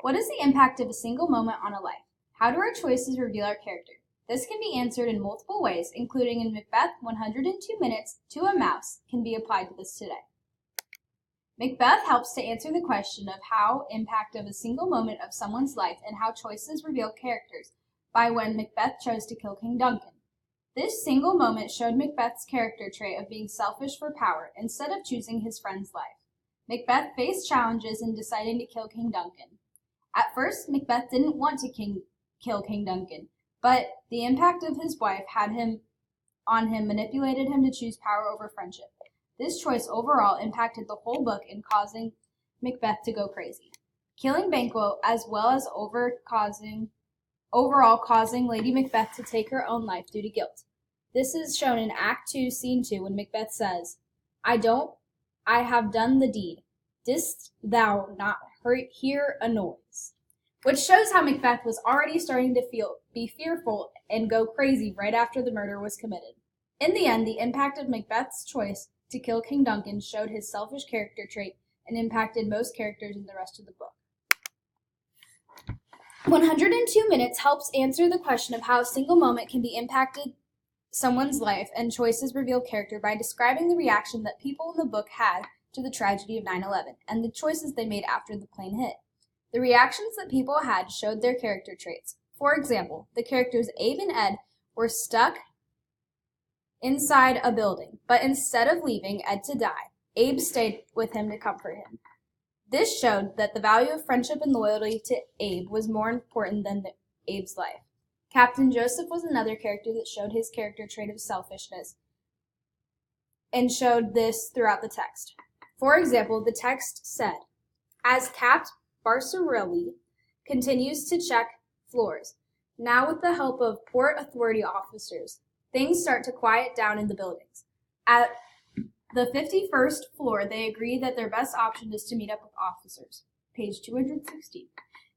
What is the impact of a single moment on a life? How do our choices reveal our character? This can be answered in multiple ways, including in Macbeth 102 Minutes to a Mouse can be applied to this today. Macbeth helps to answer the question of how impact of a single moment of someone's life and how choices reveal characters by when Macbeth chose to kill King Duncan. This single moment showed Macbeth's character trait of being selfish for power instead of choosing his friend's life. Macbeth faced challenges in deciding to kill King Duncan. At first, Macbeth didn't want to kill King Duncan, but the impact of his wife on him manipulated him to choose power over friendship. This choice overall impacted the whole book in causing Macbeth to go crazy, killing Banquo as well as overall causing Lady Macbeth to take her own life due to guilt. This is shown in Act 2, Scene 2, when Macbeth says, I have done the deed. Didst thou not hear a noise? Which shows how Macbeth was already starting to be fearful and go crazy right after the murder was committed. In the end, the impact of Macbeth's choice to kill King Duncan showed his selfish character trait and impacted most characters in the rest of the book. 102 Minutes helps answer the question of how a single moment can be impacted someone's life and choices reveal character by describing the reaction that people in the book had to the tragedy of 9/11 and the choices they made after the plane hit. The reactions that people had showed their character traits. For example, the characters Abe and Ed were stuck inside a building, but instead of leaving Ed to die, Abe stayed with him to comfort him. This showed that the value of friendship and loyalty to Abe was more important than Abe's life. Captain Joseph was another character that showed his character trait of selfishness and showed this throughout the text. For example, the text said, as Capt. Barcarelli continues to check floors, now with the help of Port Authority officers, things start to quiet down in the buildings. At the 51st floor, they agree that their best option is to meet up with officers. Page 216.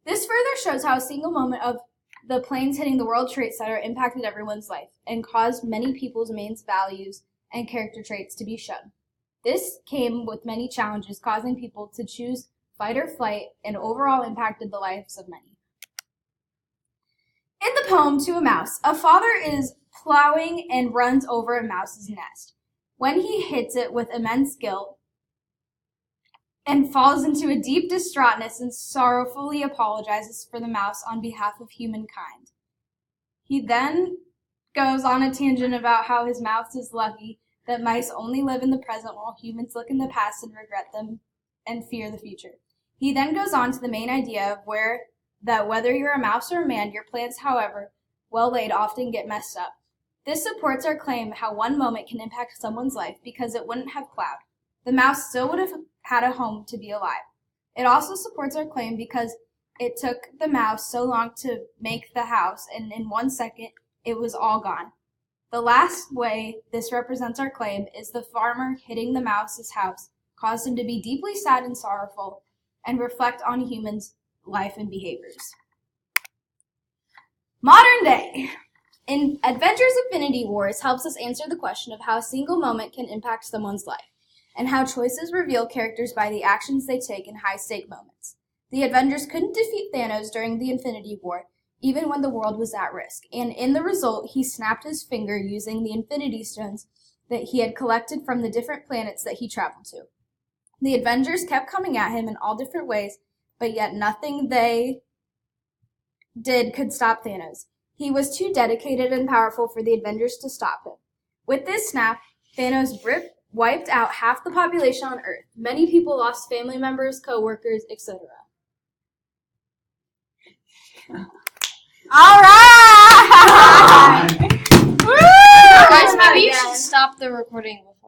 This further shows how a single moment of the planes hitting the World Trade Center impacted everyone's life and caused many people's main values and character traits to be shown. This came with many challenges, causing people to choose fight or flight, and overall impacted the lives of many. In the poem To a Mouse, a father is plowing and runs over a mouse's nest. When he hits it with immense guilt and falls into a deep distraughtness and sorrowfully apologizes for the mouse on behalf of humankind. He then goes on a tangent about how his mouse is lucky that mice only live in the present while humans look in the past and regret them and fear the future. He then goes on to the main idea of whether you're a mouse or a man, your plans, however well laid, often get messed up. This supports our claim how one moment can impact someone's life because it wouldn't have plowed. The mouse still would have had a home to be alive. It also supports our claim because it took the mouse so long to make the house, and in 1 second, it was all gone. The last way this represents our claim is the farmer hitting the mouse's house caused him to be deeply sad and sorrowful and reflect on humans' life and behaviors. Modern day. In Avengers Infinity Wars helps us answer the question of how a single moment can impact someone's life, and how choices reveal characters by the actions they take in high-stake moments. The Avengers couldn't defeat Thanos during the Infinity War, even when the world was at risk, and in the result, he snapped his finger using the Infinity Stones that he had collected from the different planets that he traveled to. The Avengers kept coming at him in all different ways, but yet nothing they did could stop Thanos. He was too dedicated and powerful for the Avengers to stop him. With this snap, Thanos wiped out half the population on Earth. Many people lost family members, co-workers, etc. All right! Guys, maybe you should stop the recording before